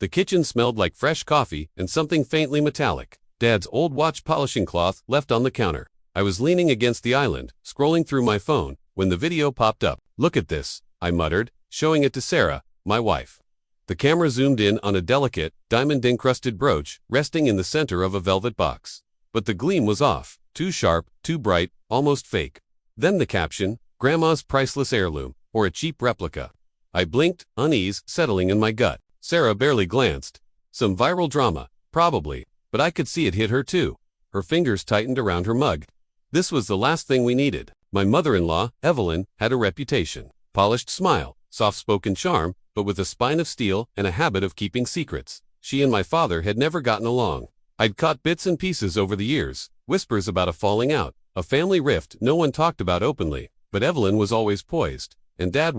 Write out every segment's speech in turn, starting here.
The kitchen smelled like fresh coffee and something faintly metallic. Dad's old watch polishing cloth left on the counter. I was leaning against the island, scrolling through my phone, when the video popped up. "Look at this," I muttered, showing it to Sarah, my wife. The camera zoomed in on a delicate, diamond-encrusted brooch resting in the center of a velvet box. But the gleam was off, too sharp, too bright, almost fake. Then the caption, "Grandma's priceless heirloom, or a cheap replica." I blinked, unease settling in my gut. Sarah barely glanced. Some viral drama, probably, but I could see it hit her too. Her fingers tightened around her mug. This was the last thing we needed. My mother-in-law, Evelyn, had a reputation. Polished smile, soft-spoken charm, but with a spine of steel and a habit of keeping secrets. She and my father had never gotten along. I'd caught bits and pieces over the years, whispers about a falling out, a family rift no one talked about openly, but Evelyn was always poised, and Dad,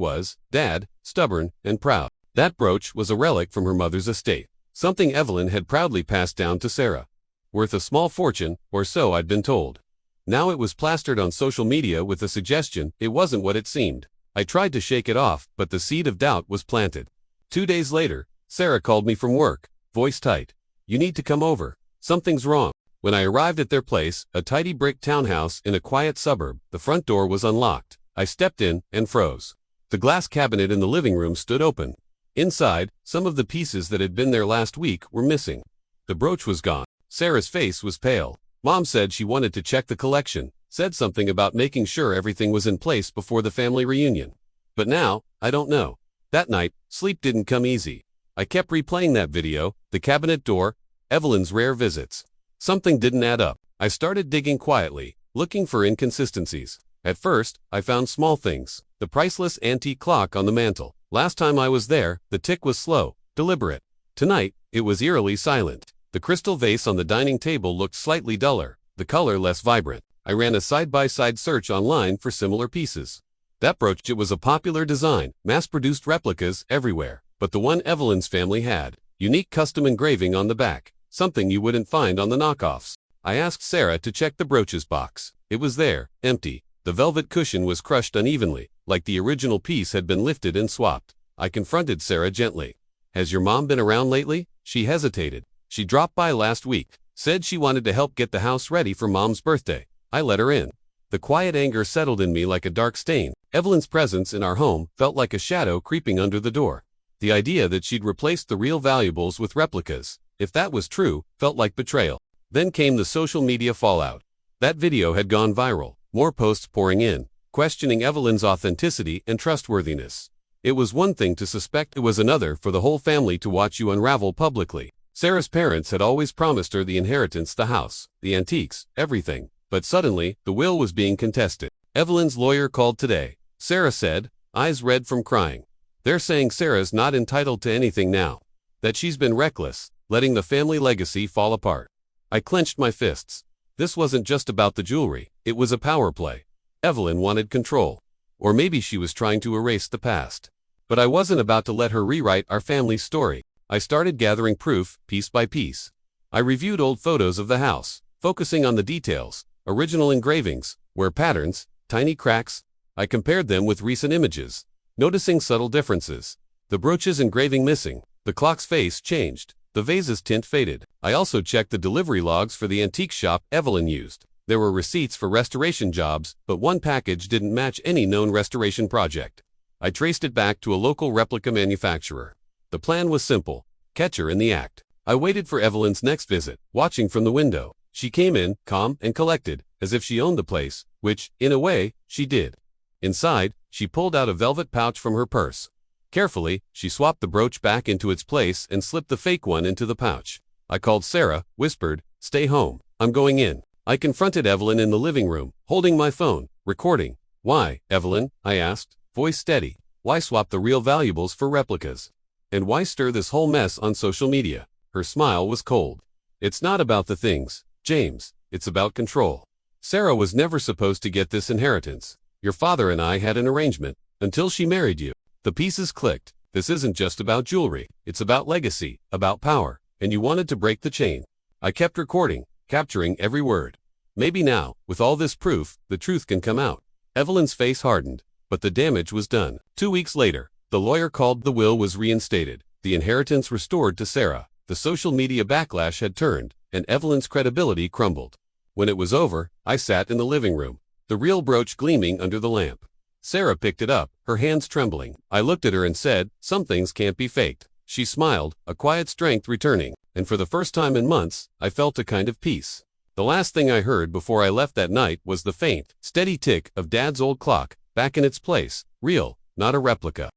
stubborn and proud. That brooch was a relic from her mother's estate, something Evelyn had proudly passed down to Sarah. Worth a small fortune, or so I'd been told. Now it was plastered on social media with the suggestion it wasn't what it seemed. I tried to shake it off, but the seed of doubt was planted. 2 days later, Sarah called me from work, voice tight. "You need to come over. Something's wrong." When I arrived at their place, a tidy brick townhouse in a quiet suburb, the front door was unlocked. I stepped in and froze. The glass cabinet in the living room stood open. Inside, some of the pieces that had been there last week were missing. The brooch was gone. Sarah's face was pale. Mom said she wanted to check the collection, said something about making sure everything was in place before the family reunion. But now, I don't know. That night, sleep didn't come easy. I kept replaying that video, the cabinet door, Evelyn's rare visits. Something didn't add up. I started digging quietly, looking for inconsistencies. At first, I found small things. The priceless antique clock on the mantel. Last time I was there, the tick was slow, deliberate. Tonight, it was eerily silent. The crystal vase on the dining table looked slightly duller, the color less vibrant. I ran a side-by-side search online for similar pieces. That brooch, it was a popular design, mass-produced replicas everywhere. But the one Evelyn's family had, unique custom engraving on the back, something you wouldn't find on the knockoffs. I asked Sarah to check the brooch's box. It was there, empty. The velvet cushion was crushed unevenly, like the original piece had been lifted and swapped. I confronted Sarah gently. "Has your mom been around lately?" She hesitated. "She dropped by last week, said she wanted to help get the house ready for Mom's birthday." I let her in. The quiet anger settled in me like a dark stain. Evelyn's presence in our home felt like a shadow creeping under the door. The idea that she'd replaced the real valuables with replicas, if that was true, felt like betrayal. Then came the social media fallout. That video had gone viral, more posts pouring in, questioning Evelyn's authenticity and trustworthiness. It was one thing to suspect, it was another for the whole family to watch you unravel publicly. Sarah's parents had always promised her the inheritance, the house, the antiques, everything. But suddenly, the will was being contested. Evelyn's lawyer called today. Sarah said, eyes red from crying. "They're saying Sarah's not entitled to anything now. That she's been reckless, letting the family legacy fall apart." I clenched my fists. This wasn't just about the jewelry, it was a power play. Evelyn wanted control. Or maybe she was trying to erase the past. But I wasn't about to let her rewrite our family's story. I started gathering proof, piece by piece. I reviewed old photos of the house, focusing on the details, original engravings, wear patterns, tiny cracks. I compared them with recent images, noticing subtle differences. The brooch's engraving missing, the clock's face changed, the vase's tint faded. I also checked the delivery logs for the antique shop Evelyn used. There were receipts for restoration jobs, but one package didn't match any known restoration project. I traced it back to a local replica manufacturer. The plan was simple: catch her in the act. I waited for Evelyn's next visit, watching from the window. She came in, calm and collected, as if she owned the place, which, in a way, she did. Inside, she pulled out a velvet pouch from her purse. Carefully, she swapped the brooch back into its place and slipped the fake one into the pouch. I called Sarah, whispered, "Stay home. I'm going in." I confronted Evelyn in the living room, holding my phone, recording. "Why, Evelyn?" I asked, voice steady. "Why swap the real valuables for replicas? And why stir this whole mess on social media?" Her smile was cold. "It's not about the things, James. It's about control. Sarah was never supposed to get this inheritance. Your father and I had an arrangement, until she married you." The pieces clicked. This isn't just about jewelry. It's about legacy, about power. And you wanted to break the chain. I kept recording, capturing every word. Maybe now, with all this proof, the truth can come out. Evelyn's face hardened, but the damage was done. 2 weeks later, the lawyer called. The will was reinstated. the inheritance restored to Sarah. The social media backlash had turned, and Evelyn's credibility crumbled. When it was over, I sat in the living room, the real brooch gleaming under the lamp. Sarah picked it up, her hands trembling. I looked at her and said, "Some things can't be faked." She smiled, a quiet strength returning, and for the first time in months, I felt a kind of peace. The last thing I heard before I left that night was the faint, steady tick of Dad's old clock, back in its place, real, not a replica.